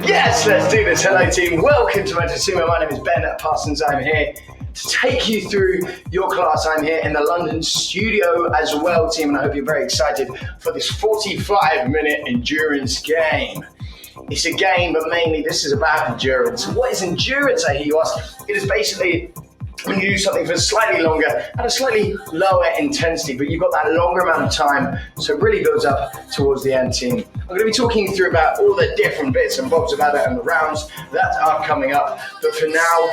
Yes, let's do this. Hello team, welcome to Motosumo. My name is Ben Parsons. I'm here to take you through your class. I'm here in the London studio as well, team, and I hope you're very excited for this 45-minute endurance game. It's a game, but mainly this is about endurance. What is endurance, I hear you ask? It is basically when you do something for slightly longer at a slightly lower intensity, but you've got that longer amount of time, so it really builds up towards the end, team. I'm going to be talking you through about all the different bits and bobs about it and the rounds that are coming up, but for now,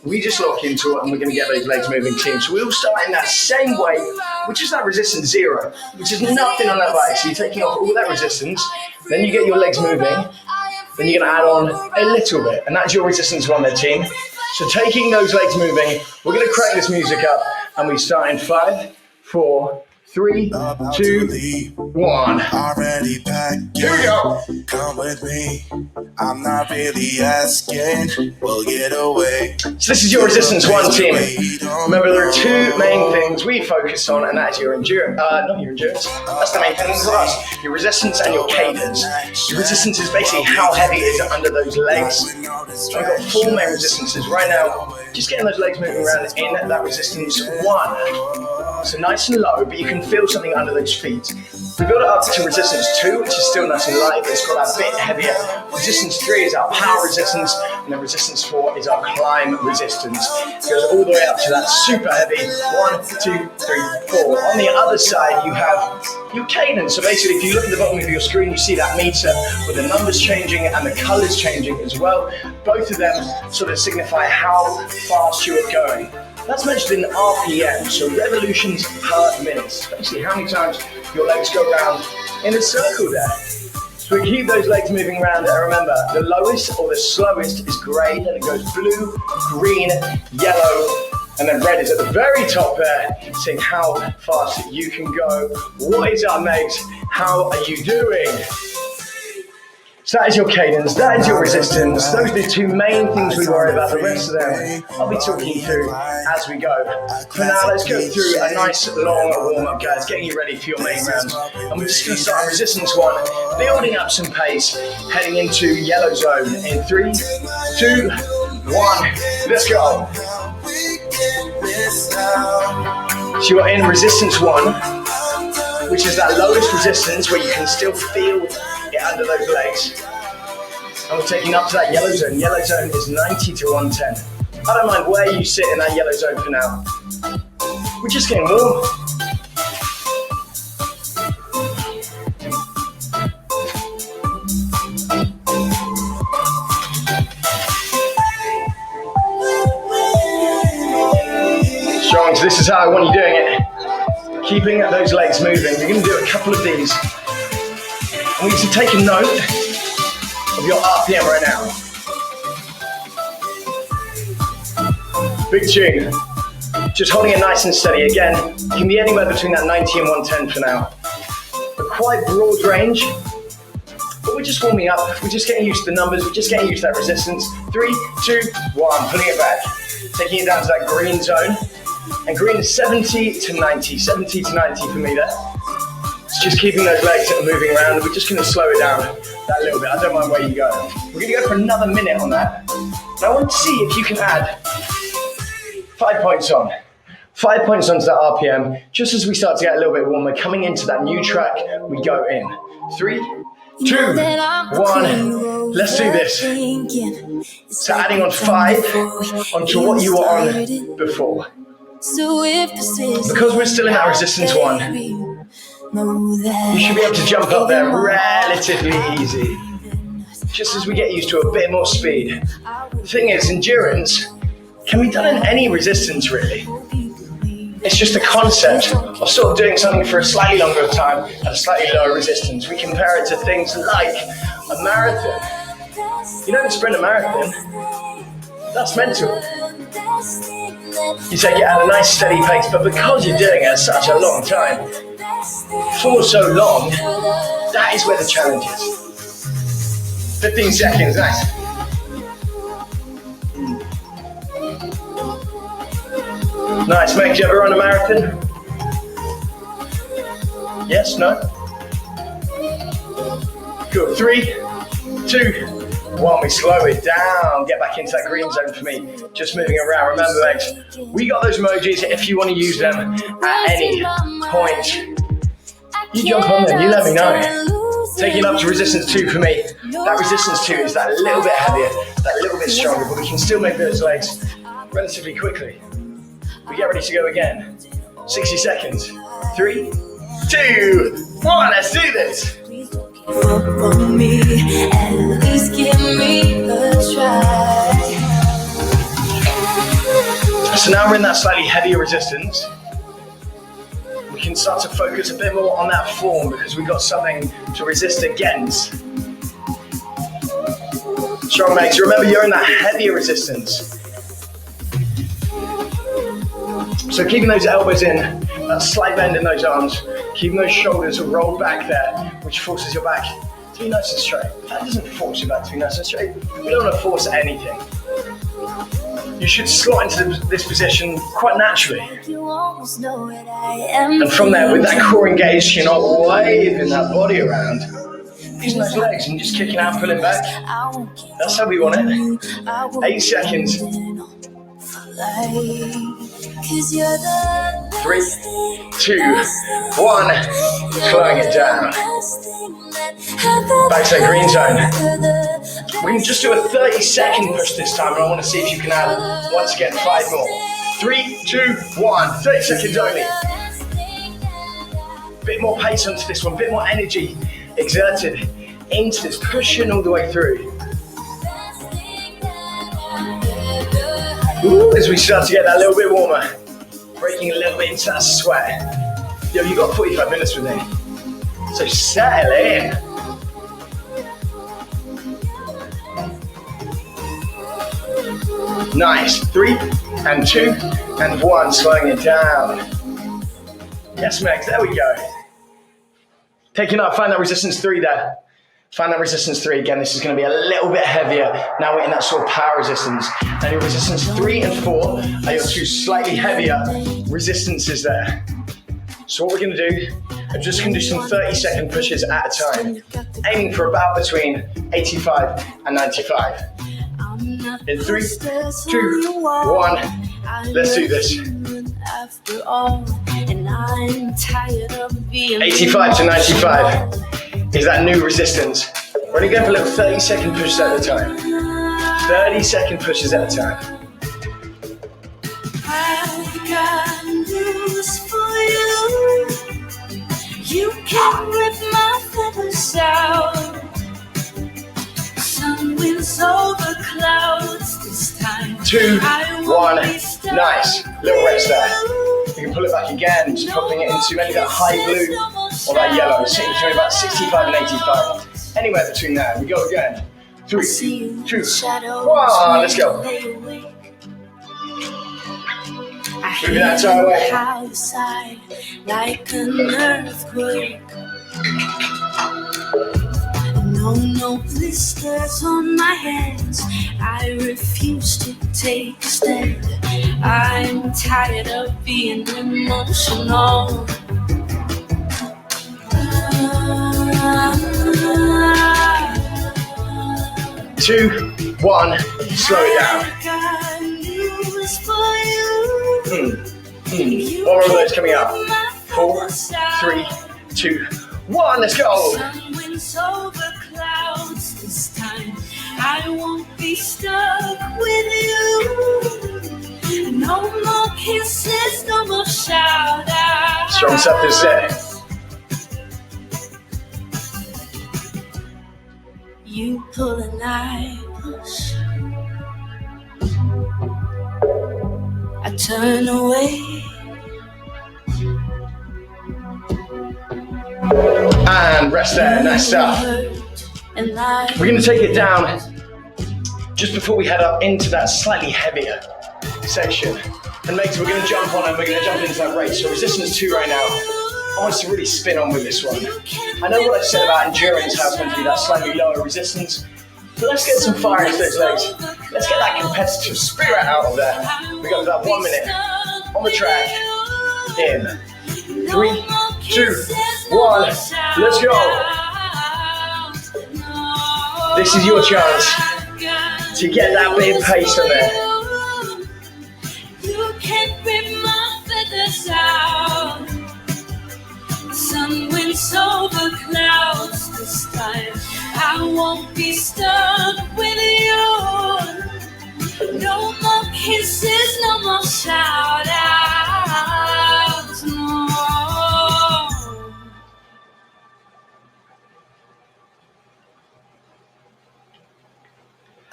we just lock into it and we're going to get those legs moving, team. So we'll start in that same way, which is that resistance 0, which is nothing on that bike. So you're taking off all that resistance, then you get your legs moving, then you're going to add on a little bit, and that's your resistance 1 there, team. So taking those legs moving, we're going to crank this music up, and we start in 5, 4, 3, 2, 1. Already packed. Here we go. Come with me. I'm not really asking. We'll get away. So this is your resistance 1, team. Remember, there are 2 main things we focus on, and that's your endurance. Not your endurance. That's the main thing for us. Your resistance and your cadence. Your resistance is basically how heavy is it under those legs. We've got 4 main resistances right now. Just getting those legs moving around in that resistance 1. So nice and low, but you can feel something under those feet. We build it up to resistance 2, which is still nice and light, but it's got that bit heavier. Resistance 3 is our power resistance, and then resistance 4 is our climb resistance. It goes all the way up to that super heavy 1, 2, 3, 4. On the other side, you have your cadence. So basically, if you look at the bottom of your screen, you see that meter with the numbers changing and the colors changing as well. Both of them sort of signify how fast you are going. That's measured in RPM, so revolutions per minute. It's basically how many times your legs go round in a circle there. So we keep those legs moving around, and remember, the lowest or the slowest is grey, then it goes blue, green, yellow, and then red is at the very top there, seeing how fast you can go. What is up, mates? How are you doing? So that is your cadence, that is your resistance. Those are the 2 main things we worry about. The rest of them I'll be talking you through as we go. For now, let's go through a nice long warm-up, guys, getting you ready for your main round. And we're just going to start on resistance 1, building up some pace, heading into yellow zone in 3, 2, 1, let's go. So you're in resistance 1, which is that lowest resistance where you can still feel it under those legs. And we're taking up to that yellow zone. Yellow zone is 90 to 110. I don't mind where you sit in that yellow zone for now. We're just getting warm. Strong, so this is how I want you doing it. Keeping those legs moving. We're going to do a couple of these. I want you to take a note of your RPM right now. Big tune. Just holding it nice and steady. Again, you can be anywhere between that 90 and 110 for now. A quite broad range, but we're just warming up. We're just getting used to the numbers. We're just getting used to that resistance. 3, 2, 1, putting it back. Taking it down to that green zone. And green is 70 to 90. 70 to 90 for me there. It's just keeping those legs moving around. We're just going to slow it down that little bit. I don't mind where you go. We're going to go for another minute on that. And I want to see if you can add 5 points on. 5 points onto that RPM. Just as we start to get a little bit warmer, coming into that new track, we go in. 3, 2, 1. Let's do this. So adding on 5 onto what you were on before. Because we're still in that resistance 1, you should be able to jump up there relatively easy. Just as we get used to a bit more speed. The thing is, endurance can be done in any resistance really. It's just a concept of sort of doing something for a slightly longer time at a slightly lower resistance. We compare it to things like a marathon. You don't sprint a marathon. That's mental. You take it at a nice steady pace, but because you're doing it at such a long time, for so long, that is where the challenge is. 15 seconds, nice. Nice, mate. Did you ever run a marathon? Yes, no? Good. 3, 2, 1. We slow it down. Get back into that green zone for me. Just moving around. Remember, legs, we got those emojis if you want to use them at any point. You jump on them, you let me know. Taking up to resistance 2 for me. That resistance 2 is that little bit heavier, that little bit stronger, but we can still make those legs relatively quickly. We get ready to go again. 60 seconds. 3, 2, 1, let's do this. At least give me a try. So now we're in that slightly heavier resistance. We can start to focus a bit more on that form because we've got something to resist against. Strong legs, remember you're in that heavier resistance. So keeping those elbows in, that slight bend in those arms, keeping those shoulders rolled back there, which forces your back to be nice and straight. That doesn't force your back to be nice and straight. We don't want to force anything. You should slot into this position quite naturally. And from there, with that core engaged, you're not waving that body around. Using those legs and just kicking out, pulling back. That's how we want it. 8 seconds. 3, 2, 1. Slowing it down. Back to that green zone. We can just do a 30-second push this time, and I want to see if you can add, once again, 5 more. 3, 2, 1. 30 seconds only. Bit more pace onto this one, bit more energy exerted into this, pushing all the way through. Ooh, as we start to get that little bit warmer, breaking a little bit into that sweat. Yo, you got 45 minutes with me, so settle in. Nice. 3 and 2 and 1, slowing it down. Yes, Megs, there we go. Taking up, find that resistance 3 there. Find that resistance 3 again. This is going to be a little bit heavier. Now we're in that sort of power resistance. And your resistance 3 and 4 are your 2 slightly heavier resistances there. So what we're going to do, I'm just going to do some 30-second pushes at a time, aiming for about between 85 and 95. In 3, 2, 1, let's do this. 85 to 95 is that new resistance. We're going to go for a little 30-second pushes at a time. 30-second pushes at a time. I've got news for you. You can rip my feathers out. Sun winds over clouds this time. 2, 1, nice. Little rest there. You can pull it back again, just popping it into maybe that high blue or that yellow, sitting between about 65 and 85. Anywhere between there. We go again. 3, 2, 1, let's go. Moving that entire way. Like an earthquake. No blisters on my hands. I refuse to take a stand. I'm tired of being emotional. 2, 1, slow it down. One more of those coming up. 4, 3, 2, 1, let's go. This time I won't be stuck with you. No more kisses, no more shout outs. Strong stuff this set. You pull and I push. I turn away. And rest there, nice stuff. We're going to take it down just before we head up into that slightly heavier section. And mates, we're going to jump on and we're going to jump into that race. So resistance 2 right now. I want us to really spin on with this one. I know what I said about endurance, how it's going to be that slightly lower resistance. But let's get some fire into those legs. Let's get that competitive spirit out of there. We got about 1 minute on the track. In 3, 2, 1, let's go. This is your chance to get that bit of pace on there. You can't rip my feathers out. The sun wins over clouds this time. I won't be stuck with you. No more kisses, no more shout outs, no.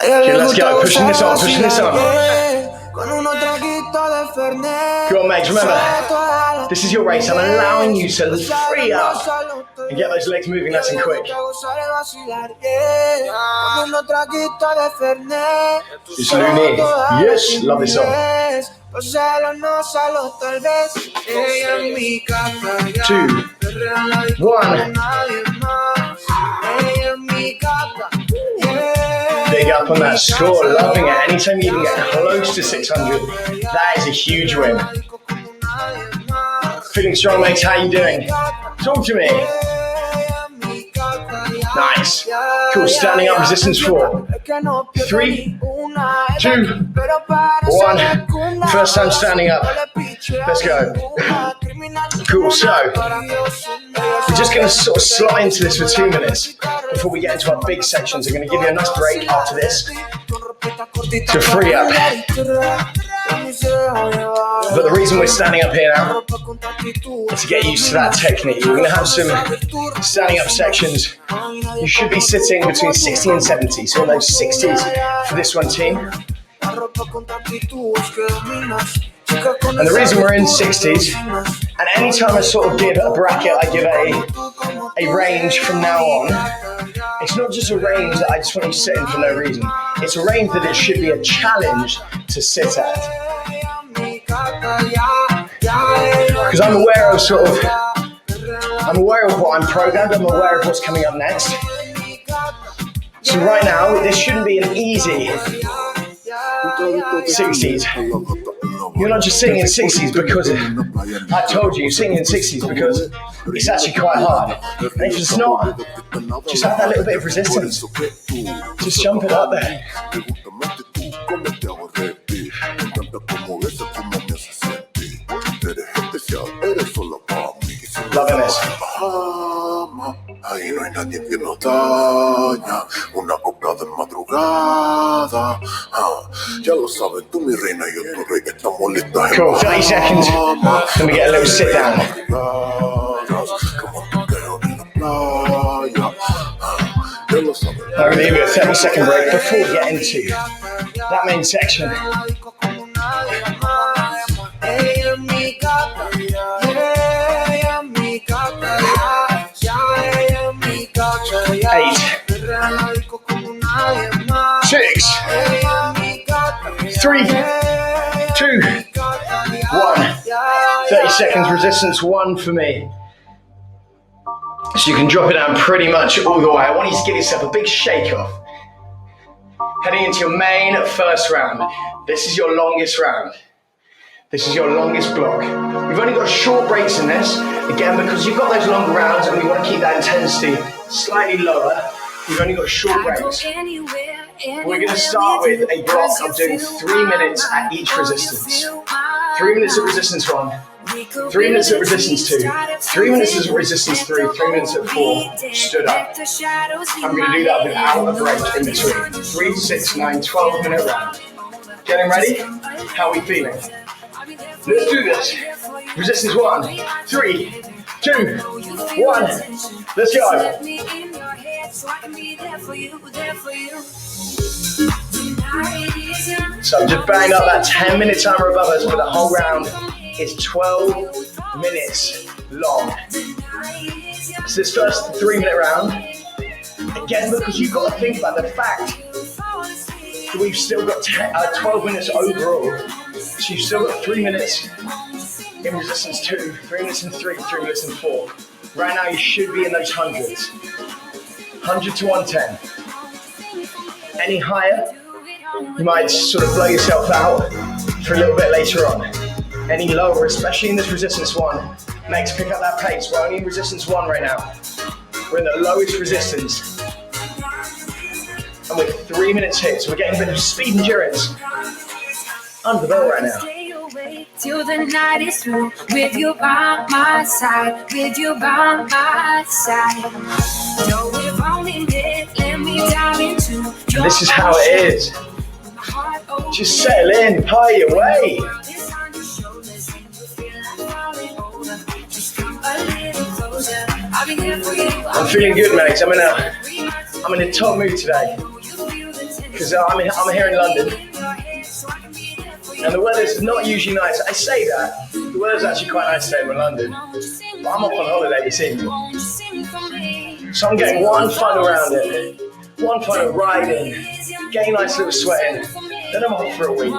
Okay, let's go. Pushing this on, pushing this on. Come on, Megs, remember, this is your race. I'm allowing you to free up and get those legs moving nice and quick. It's Looney. Yes, love this song. 2, 1. Big up on that score, loving it. Anytime you can get close to 600, that is a huge win. Feeling strong, mates, how you doing? Talk to me. Nice. Cool, standing up, resistance 4. 3, 2, 1. First time standing up. Let's go. Cool, so we're just going to sort of slot into this for 2 minutes before we get into our big sections. I'm going to give you a nice break after this to free up. But the reason we're standing up here now is to get used to that technique. We're going to have some standing up sections. You should be sitting between 60 and 70. So in those 60s for this one, team. And the reason we're in 60s, and anytime I sort of give a bracket, I give a range from now on. It's not just a range that I just want you to sit in for no reason. It's a range that it should be a challenge to sit at. Because I'm aware of what I'm programmed, I'm aware of what's coming up next. So right now, this shouldn't be an easy 60s. You're not just sitting in 60s because I told you, you're sitting in 60s because it's actually quite hard. And if it's not, just have that little bit of resistance. Just jump it up there. Loving this. Ahí no hay nadie que nos daña, una copla de madrugada. Ya lo sabes, tú mi reina y yo tu rey, estamos listas. Cool, 30 seconds. Then we get a little sit down. I'm going to give you a 30-second break before we get into that main section. 8, 6, 3, 2, 1. 30 seconds resistance 1 for me. So you can drop it down pretty much all the way. I want you to give yourself a big shake off. Heading into your main first round. This is your longest round. This is your longest block. We've only got short breaks in this, again, because you've got those longer rounds and we want to keep that intensity slightly lower. We've only got short breaks. We're going to start with a block of doing 3 minutes at each resistance. 3 minutes of resistance 1, 3 minutes of resistance 2, 3 minutes of resistance 3, 3 minutes of 4, stood up. I'm going to do that without a break in between. 3, 6, 9, 12-minute round. Getting ready? How are we feeling? Let's do this. Resistance 1, 3, 2, 1. Let's go. So I'm just banging up that 10-minute timer above us, but the whole round is 12 minutes long. So this first 3-minute round, again, because you've got to think about the fact that we've still got 12 minutes overall. So you've still got 3 minutes in resistance 2, 3 minutes in 3, 3 minutes in 4. Right now you should be in those hundreds. 100 to 110. Any higher, you might sort of blow yourself out for a little bit later on. Any lower, especially in this resistance 1, makes pick up that pace. We're only in resistance 1 right now. We're in the lowest resistance. and we're 3 minutes here, so we're getting a bit of speed endurance under the belt right now. Till the night is through, with you by my side, with you by my side. Though we've only met, let me dive into your This is how it is. Just settle in, party away. I'm feeling good, mate. I'm in a top mood today because I'm here in London, and the weather's not usually nice. I say that the weather's actually quite nice today in London, but I'm off on holiday this evening, so I'm getting one final round in, one final ride in, getting a nice little sweat in. Then I'm off for a week,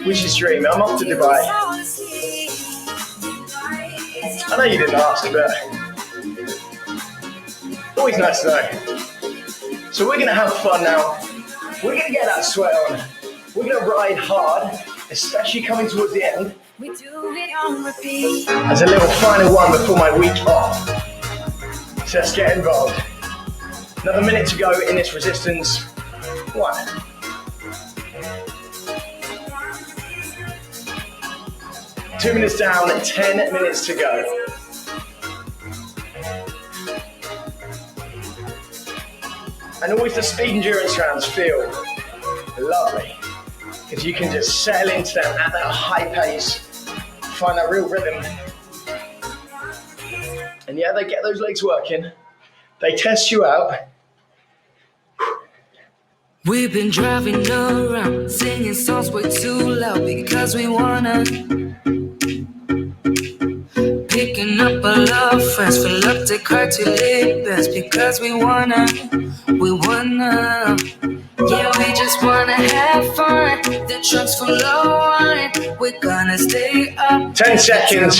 which is dreamy. I'm off to Dubai. I know you didn't ask, but always nice to know. So we're gonna have fun now. We're gonna get that sweat on. We're gonna ride hard, especially coming towards the end. As a little final one before my week off. So let's get involved. Another minute to go in this resistance. 1. Two minutes down, 10 minutes to go. And always the speed endurance rounds feel lovely, because you can just settle into them at that high pace, find that real rhythm. And yeah, they get those legs working, they test you out. We've been driving around, singing songs way too loud because we wanna. Picking up our love friends, fill up the car to live best because we wanna. Yeah, we just wanna have fun. The trunk's full of wine. We're gonna stay up. 10 seconds,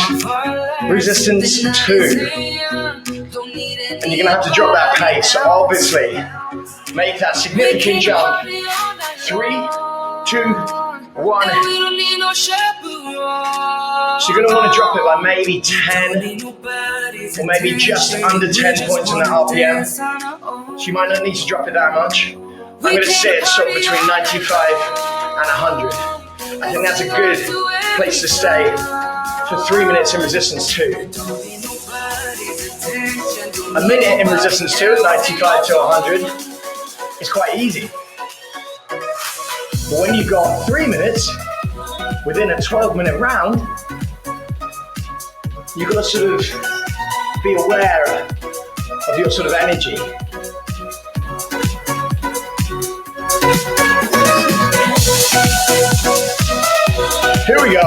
resistance 2. And you're gonna have to drop that pace, obviously. Make that significant jump. 3, 2, 1. So you're gonna wanna drop it by maybe 10, or maybe just under 10 points on that RPM. So you might not need to drop it that much. I'm gonna sit sort of between 95 and 100. I think that's a good place to stay for 3 minutes in resistance 2. A minute in resistance 2 at 95 to 100 is quite easy. But when you've got 3 minutes within a 12-minute round, you've got to sort of be aware of your sort of energy. Here we go.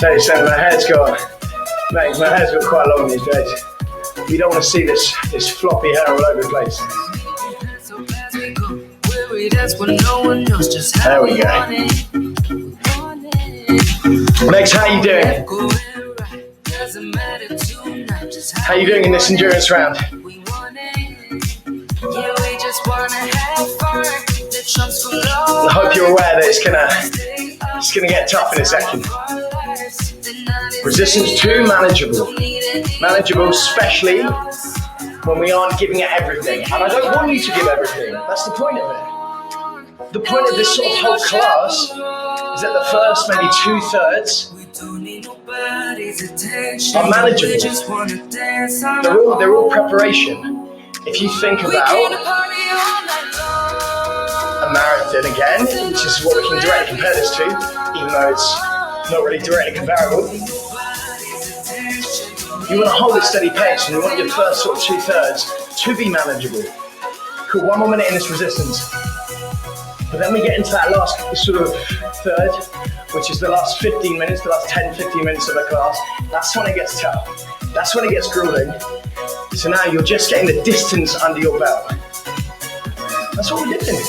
Tell you something, my hair's got quite long these days. You don't want to see this floppy hair all over the place. There we go. Next, how you doing? How you doing in this endurance round? I hope you're aware that it's gonna get tough in a second. Resistance 2, manageable. Manageable, especially when we aren't giving it everything. And I don't want you to give everything. That's the point of it. The point of this sort of whole class is that the first maybe 2/3 are manageable. They're all preparation. If you think about a marathon again, which is what we can directly compare this to, even though it's not really directly comparable. You want to hold a steady pace and you want your first sort of 2/3 to be manageable. Cool, 1 more minute in this resistance. But then we get into that last sort of third, which is the last 15 minutes, the last 10, 15 minutes of the class. That's when it gets tough. That's when it gets grueling. So now you're just getting the distance under your belt. That's what we're doing.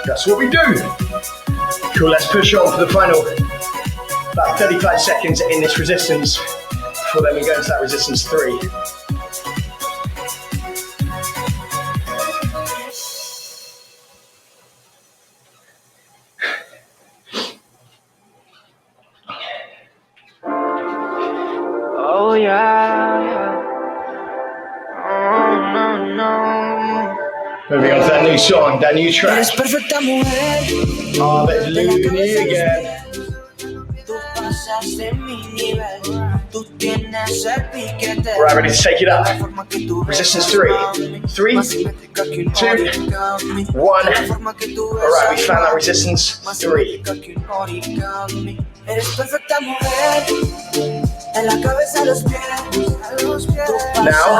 That's what we do. Cool, let's push on for the final about 35 seconds in this resistance before then we go into that resistance 3. Oh yeah. Moving on to that new song, that new track. Eres perfecta mujer. Oh, that's Looney again. Alright, ready to take it up. Resistance 3. 3, 2, 1. Alright, we found that resistance 3. Now,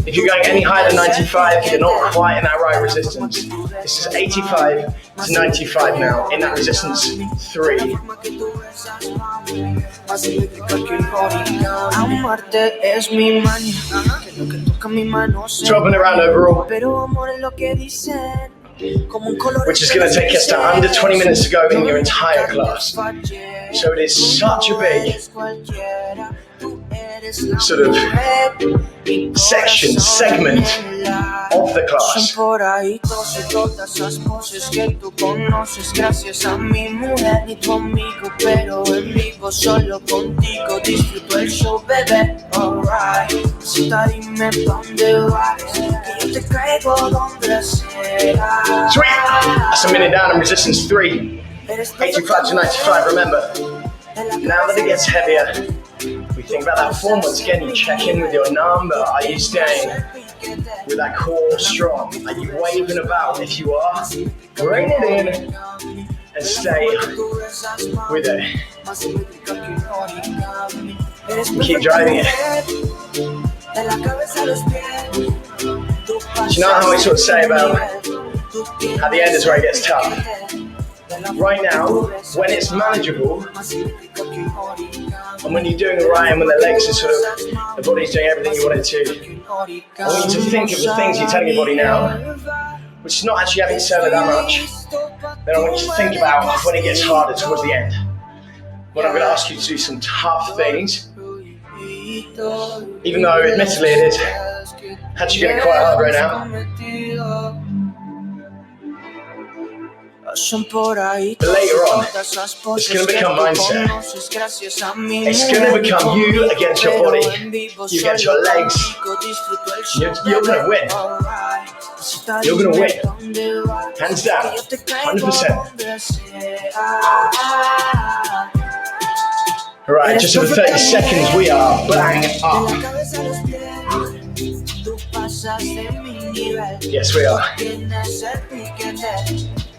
if you're going any higher than 95, you're not quite in that right resistance. This is 85 to 95 now, in that resistance 3. Dropping around overall, which is going to take us to under 20 minutes to go in your entire class. So it is such a big sort of segment of the class. Sweet! That's a minute down in resistance 3. 85 to 95, remember. Now that it gets heavier, we think about that form once again. You check in with your number. Are you staying with that core strong? Are you waving about? If you are, bring it in and stay with it. Keep driving it. Do you know how I sort of say about how the end is where it gets tough? Right now, when it's manageable, and when you're doing it right, and when the legs are sort of, the body's doing everything you want it to, I want you to think of the things you're telling your body now, which is not actually having solo that much. Then I want you to think about when it gets harder towards the end. When I'm going to ask you to do some tough things, even though admittedly it is actually getting quite hard right now. But later on, it's going to become mindset. It's going to become you against your body, you against your legs. You're going to win. You're going to win. Hands down, 100%. Alright, just over 30 seconds, we are bang up. Yes, we are.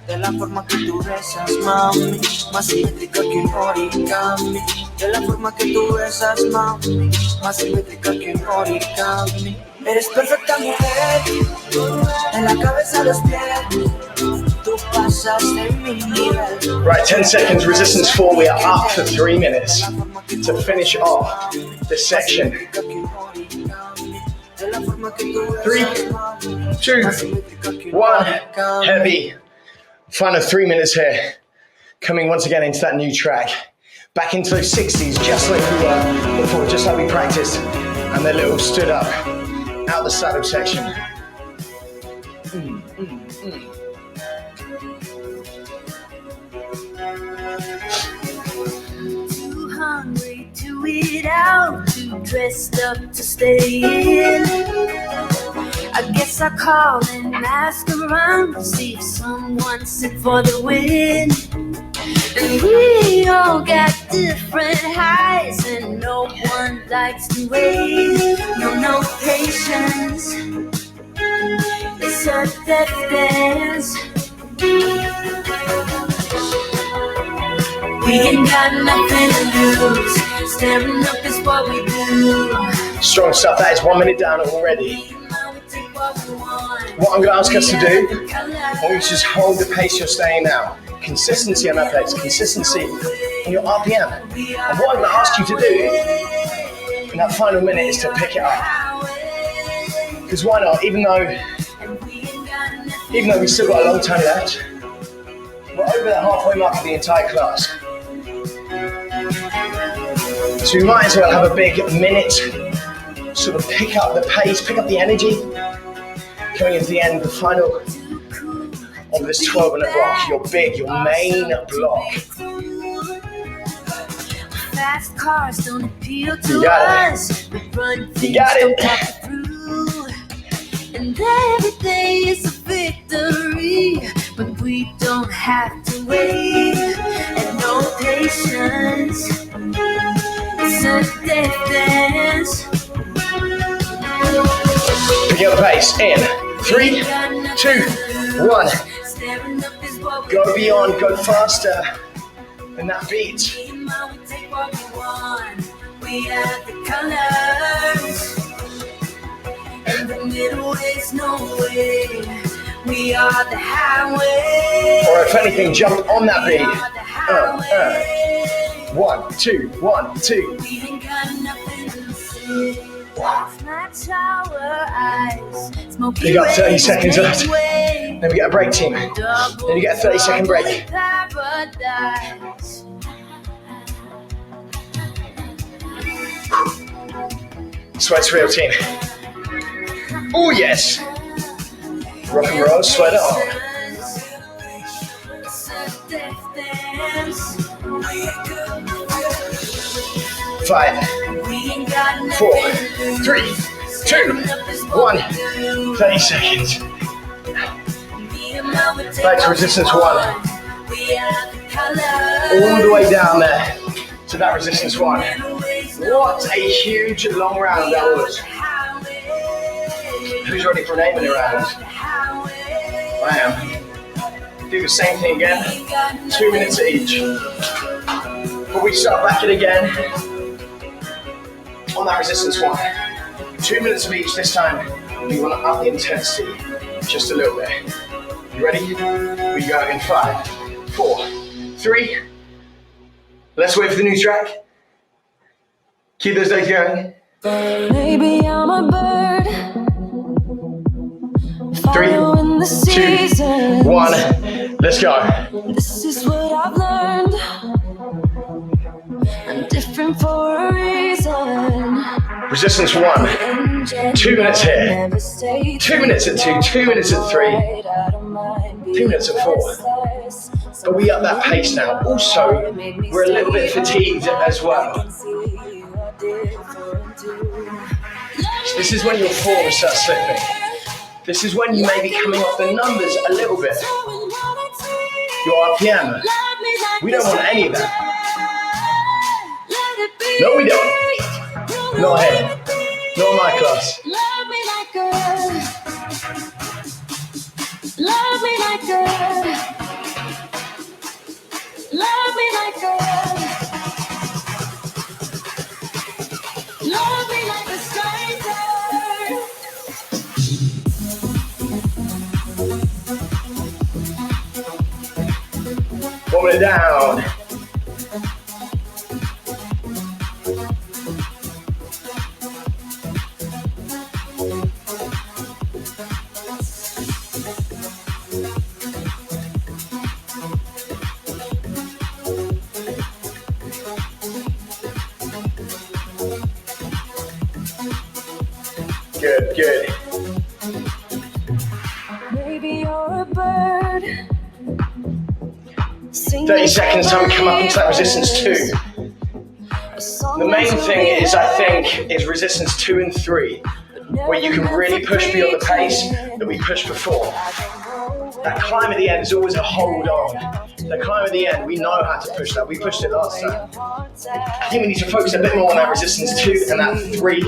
De la forma que tú besas, mami, más simétrica que un origami. De la forma que tú besas, mami, más simétrica que un origami. Eres perfecta mujer, de la cabeza a los pies. Tú pasas de mi nivel. Right, 10 seconds, resistance 4. We are up for 3 minutes to finish off this section. 3, 2, 1, heavy. Final 3 minutes here, coming once again into that new track. Back into those 60s, just like we were before, just like we practiced. And the little stood up, out the saddle section. Too hungry to eat out, too dressed up to stay in. I guess I'll call and ask around to see if someone's in for the win. And we all got different highs, and no one likes to wait. No patience. It's a death dance. We ain't got nothing to lose. Staring up is what we do. Strong stuff. That is 1 minute down already. What I'm going to ask us to do, I want you to just hold the pace you're staying now. Consistency on that pace, consistency on your RPM. And what I'm going to ask you to do in that final minute is to pick it up. Because why not? Even though we've still got a long time left, we're over the halfway mark of the entire class. So we might as well have a big minute, sort of pick up the pace, pick up the energy. Coming into the end, the final of this 12-minute block, your main block. Fast cars don't appeal to You got us. it. You got it. And And every day is a victory, but we don't have to wait. And no patience, it's a death dance. Pick up the pace in 3, 2, 1. Go beyond, go faster than that beat. We are the colors, and the middle is no way. We are the highway. Or if anything, jump on that beat. 1, 2, 1, 2. We ain't got nothing to say. Snatch our eyes. You got 30 seconds left. Then we get a break, team. Then you get a 30-second break. Sweat's real, team. Oh yes. Rock and roll, sweat on. 5, 4, 3, 2, 1. 30 seconds. Back to resistance 1. All the way down there to that resistance 1. What a huge long round that was. Who's ready for an 8-minute round? I am. Do the same thing again. 2 minutes each. But we start back it again on that resistance 1. 2 minutes of each this time. We want to up the intensity just a little bit. You ready? We go in 5, 4, 3. Let's wait for the new track. Keep those days going. Maybe I'm a bird. 3, 2, 1. Let's go. This is what I've learned. I'm different for a reason. Resistance 1. 2 minutes here. 2 minutes at 2. 2 minutes at 3. 2 minutes at 4. But we up that pace now. Also, we're a little bit fatigued as well. This is when your form starts slipping. This is when you may be coming off the numbers a little bit. Your RPM. We don't want any of that. No, we don't. Not here. Not in my class. Love me like a. Love me like a. Love me like a. Love me like a stranger. Warming it down. Good, good. Maybe you're a bird. 30 seconds time we come up into that resistance 2. The main thing is, I think, is resistance 2 and 3, where you can really push beyond the pace that we pushed before. That climb at the end is always a hold on. The climb at the end, we know how to push that. We pushed it last time. I think we need to focus a bit more on that resistance 2 and that 3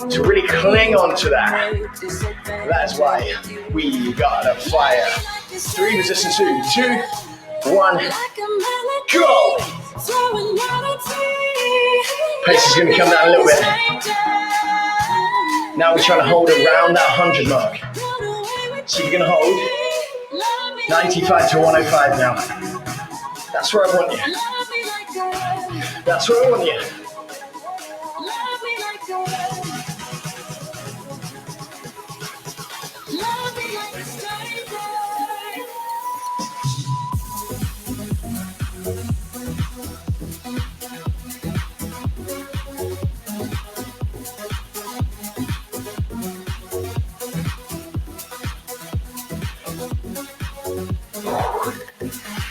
to really cling on to that. That's why we got a fire. 3 resistance 2, 2, 1, go! Pace is going to come down a little bit. Now we're trying to hold around that 100 mark. So you're going to hold 95 to 105 now. That's where I want you. That's where I want you.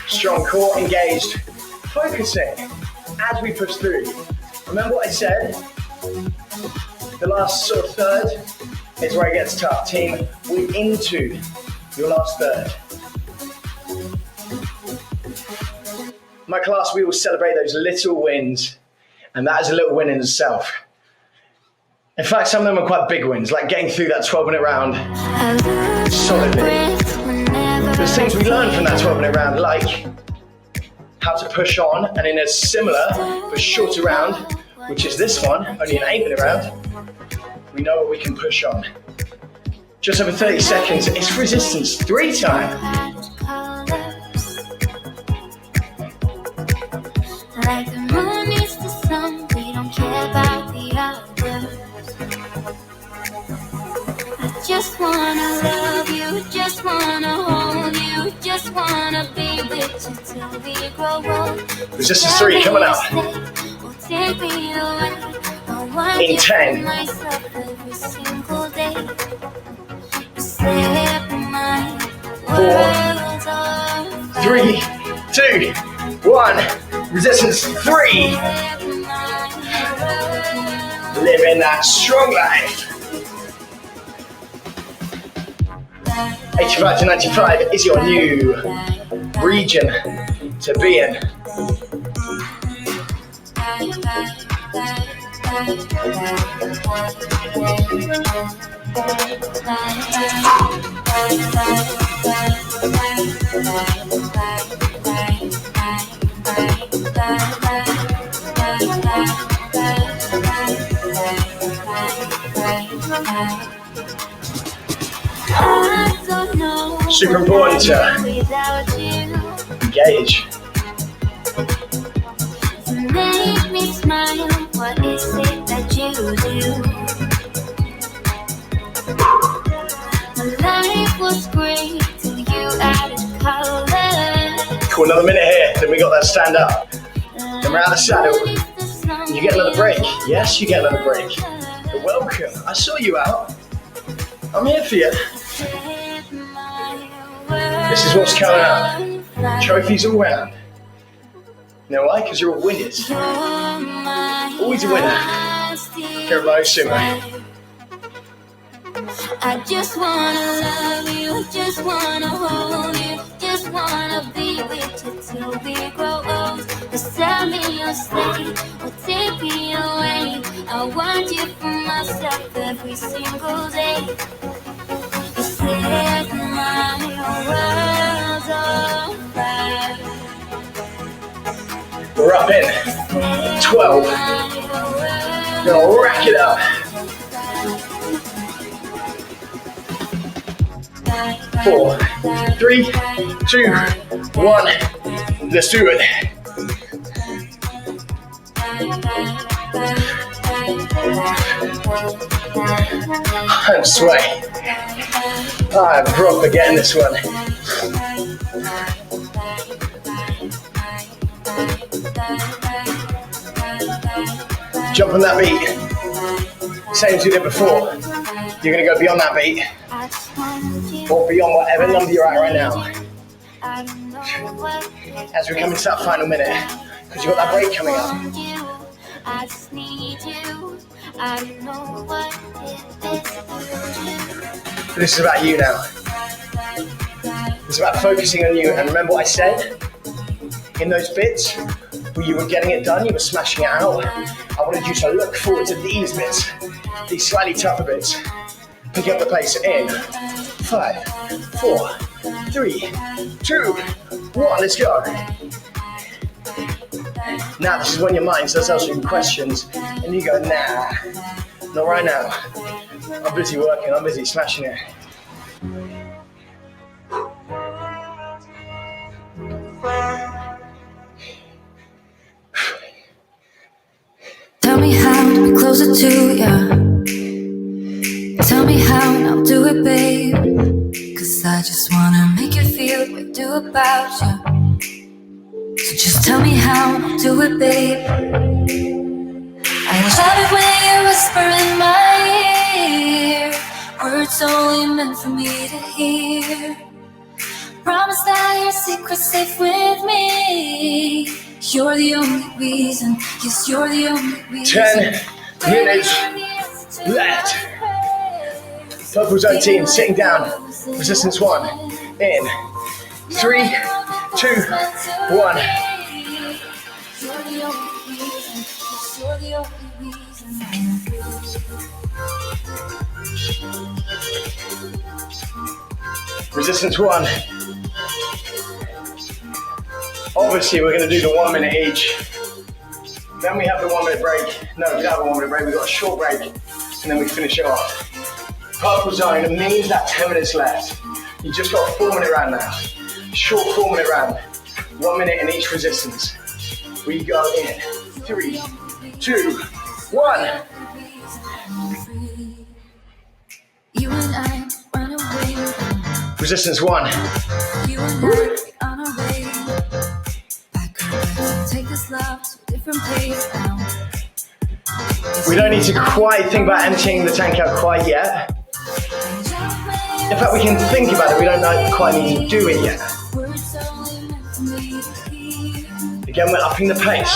Strong core, engaged, focusing as we push through. Remember what I said? The last sort of third is where it gets tough. Team, we're into your last third. My class, we will celebrate those little wins, and that is a little win in itself. In fact, some of them are quite big wins, like getting through that 12-minute round solidly. There's things we learn from that 12-minute round, like how to push on, and in a similar but shorter round, which is this one, only an 8-minute round, we know what we can push on. Just over 30 seconds, it's resistance 3 time. Like the moon is the sun, we don't care about the others. I just wanna love you, just wanna hold you, just wanna be with you till we grow old. Resistance 3 coming up. Take me away. In 10. 4, 3, 2, 1. Resistance 3. Living that strong life. 85 to 95 is your new region to be in. Super important to engage. Make me smile. What is it that you do? My life was great till you added color. Cool, another minute here, then we got that stand up. Then we're out of the saddle. And you get another break. Yes, you get another break. You're welcome. I saw you out. I'm here for you. This is what's coming up. Trophies all round. You know why? Because you're all winners. Always a winner. Here at Motosumo. I just wanna love you, just wanna hold you, just wanna be with you till we grow old. Just tell me you'll stay or take me away. I want you for myself every single day. You set my world on fire. We're up in 12. Gonna rack it up. 4, 3, 2, 1. Let's do it. I'm sweating. I'm proper getting this one. Jump on that beat. Same as you did before. You're going to go beyond that beat. Or beyond whatever number you're at right now. As we come into that final minute. Because you've got that break coming up. This is about you now. It's about focusing on you. And remember what I said? In those bits where you were getting it done, you were smashing it out. I wanted you to look forward to these bits. These slightly tougher bits. Pick up the pace in 5, 4, 3, 2, 1. Let's go. Now this is when your mind starts asking questions and you go, nah, not right now. I'm busy working, I'm busy smashing it. Tell me how to be closer to you. Tell me how and I'll do it, babe. Cause I just wanna make you feel what I do about you. So just tell me how and I'll do it, babe. I love it when you whisper in my ear, words only meant for me to hear. Promise that your secret's safe with me. You're the only reason, yes, you're the only reason. 10 minutes left. Purple zone team, sitting down. Resistance 1. In. 3, 2, 1. Resistance 1. Obviously, we're going to do the 1 minute each. Then we have the 1 minute break. No, we don't have a 1 minute break. We've got a short break, and then we finish it off. Purple zone means that 10 minutes left. You just got a 4 minute round now. Short 4 minute round. 1 minute in each resistance. We go in. 3, 2, 1. You and I run away. Resistance 1. You and I on our way. I could take this love to a different place now. We don't need to quite think about emptying the tank out quite yet. In fact, we can think about it. We don't quite need to do it yet. Again, we're upping the pace.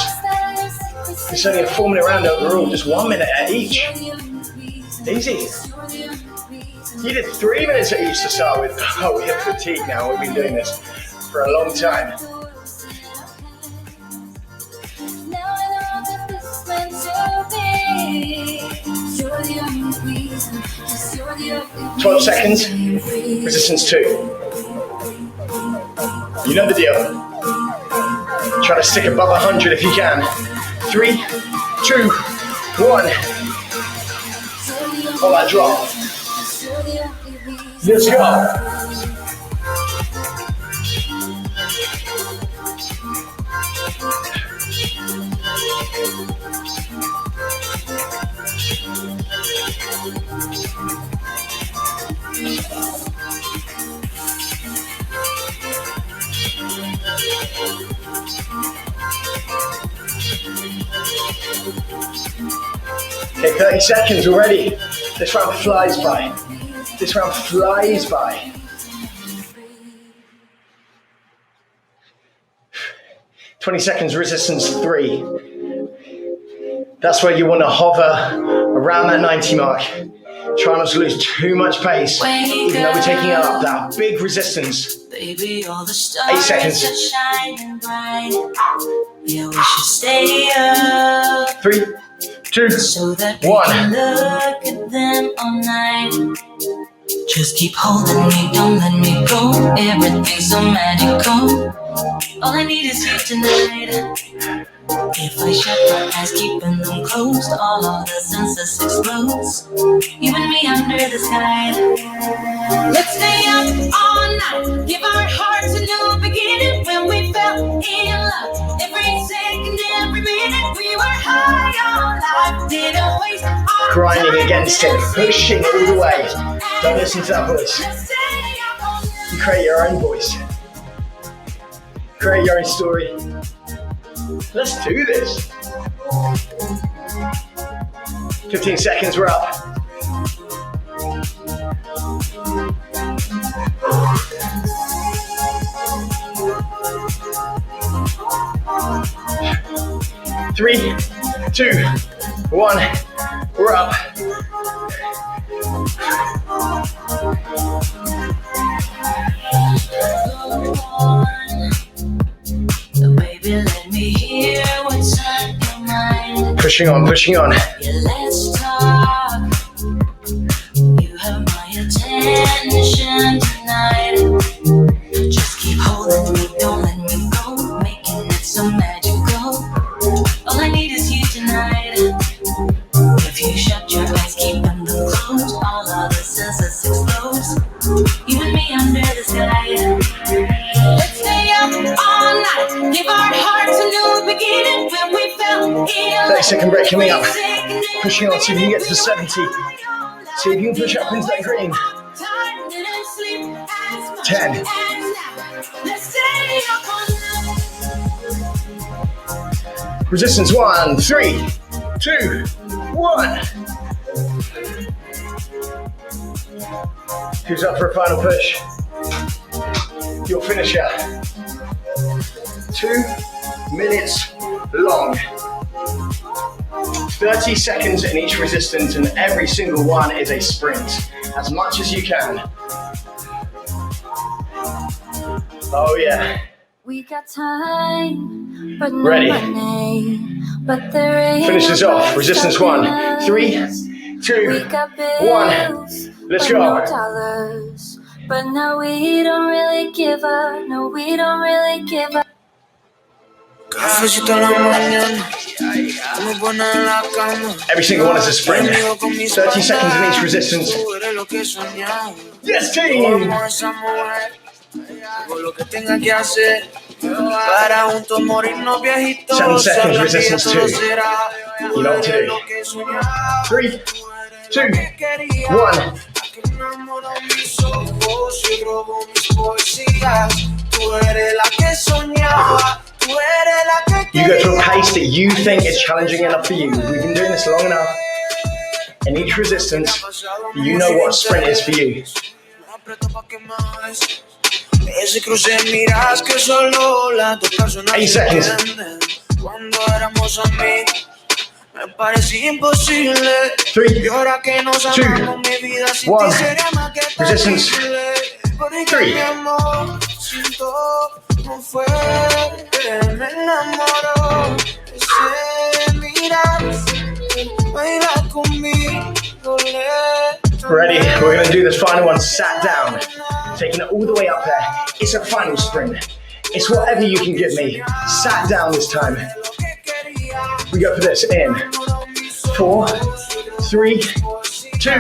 It's only a 4 minute round overall, just 1 minute at each. Easy. You did 3 minutes at each to start with. Oh, we have fatigue now. We've been doing this for a long time. 12 seconds. Resistance 2. You know the deal. Try to stick above 100 if you can. 3, 2, 1. Hold that drop. Let's go. Okay, 30 seconds already. This round flies by. This round flies by. 20 seconds, resistance 3. That's where you want to hover around that 90 mark. Try not to lose too much pace, even though we're taking up that big resistance. 8 seconds. 3, 2, 1. Look at them all night. Just keep holding me, don't let me go. Everything's so magical. All I need is you tonight. If I shut my eyes, keeping them closed, all of the senses explodes. You and me under the sky. Let's stay up all night. Give our hearts a new beginning. When we fell in love, every second, every minute, we were high on life. Didn't waste our Grinding time. against it, pushing all the way. Don't listen to that voice. You create your own voice. Create your own story. Let's do this. 15 seconds, we're up. Three, 2, 1, we're up. Baby, let me hear what's on your mind. Pushing on, pushing on. Yeah, let's talk. You have my attention tonight. Just keep holding me, don't let me go. Making it so magical. All I need is you tonight. If you shut your eyes, keeping them closed, all of the senses explode. You and me under the sky. Let's stay up all night. Give our hearts a new beginning. When we fell in 30-second break coming up. Pushing on, see if you can get to 70. See if you can push up into that green. 10. Resistance 1, 3, 2, 1. Who's up for a final push? Your finisher. 2 minutes long. 30 seconds in each resistance, and every single one is a sprint. As much as you can. Oh yeah. We got time, but no Ready. money. But there ain't Finish this off. Resistance 1. 3, 2, 1. Let's go. No dollars, but now we don't really give up. No, we don't really give up. Cafecito en la mañana, me pone en la cama. Every single one is a sprint. 30 seconds in each resistance. Tú eres lo que soñaba. Yes, team! Como esa mujer, hago lo que tenga que hacer para juntos morirnos viejitos. 7 seconds, Solo resistance todo 2. será. You know what to do. Lo que soñaba. 3, 2, 1. Que enamoró mis ojos y robó mis poesías. Tú eres la que soñaba. Tú eres la que You go to a pace that you think is challenging enough for you. We've been doing this long enough. In each resistance, you know what a sprint is for you. Ese cruce de miradas que solo las dos personas 8 seconds. entienden. Cuando éramos amigos, me parecía imposible. 3, Y ahora que nos 2, amamos, mi vida sin 1. ti sería más que Resistance. terrible. Porque 3. mi amor, siento, no fue que me enamoró. Ese mirar, baila conmigo, Ready? We're going to do this final one sat down. Taking it all the way up there. It's a final sprint. It's whatever you can give me. Sat down this time. We go for this in 4, 3, 2,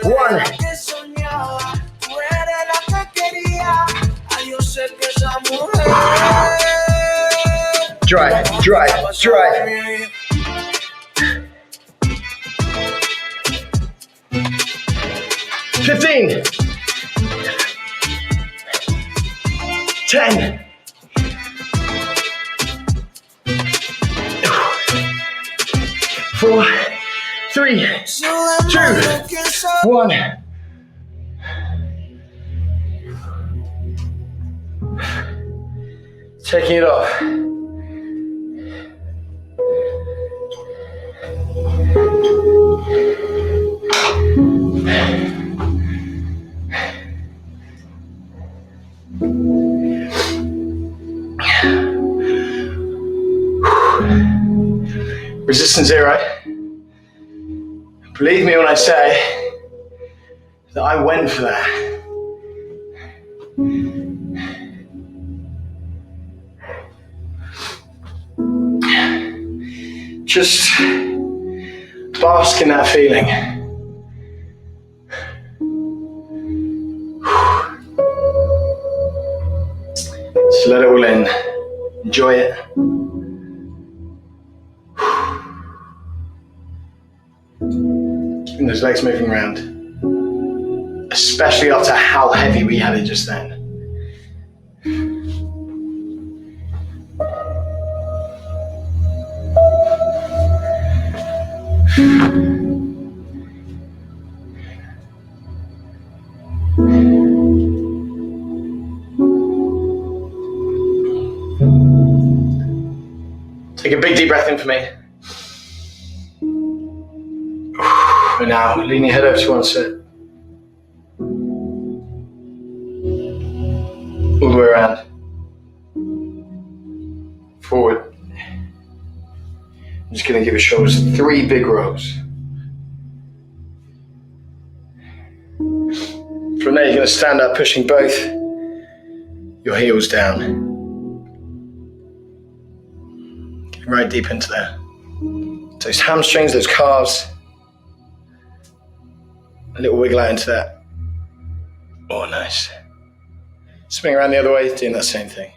1. Dry, dry, dry. 15, 10, 4, 3, 2, 1. Taking it off. Resistance 0. Believe me when I say that I went for that. Just bask in that feeling. Just let it all in. Enjoy it. Keeping those legs moving around. Especially after how heavy we had it just then. Take a big deep breath in for me. And now lean your head over to one side. All the way around. Forward. I'm just going to give your shoulders 3 big rolls. From there, you're going to stand up, pushing both your heels down. Get right deep into there. Those hamstrings, those calves. A little wiggle out into that. Oh, nice. Spinning around the other way, doing that same thing.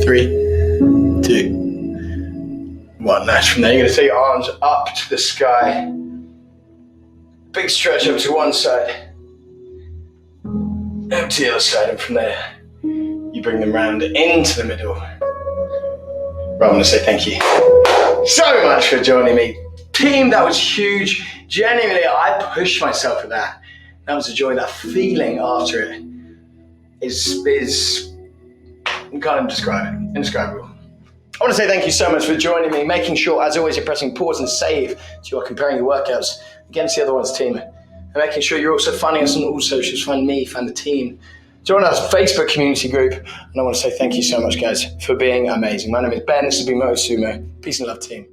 Three, 2, 1. Nice. From there, you're going to take your arms up to the sky. Big stretch up to one side. Up to the other side, and from there, you bring them round into the middle. Right, I'm going to say thank you so much for joining me Team, that was huge. Genuinely, I pushed myself with that. That was a joy. That feeling after it is you can't even describe it. Indescribable. I want to say thank you so much for joining me, making sure, as always, you're pressing pause and save so you are comparing your workouts against the other one's team, and making sure you're also finding us on all socials. Find me, find the team. Join our Facebook community group, and I want to say thank you so much, guys, for being amazing. My name is Ben. This has been Motosumo. Peace and love, team.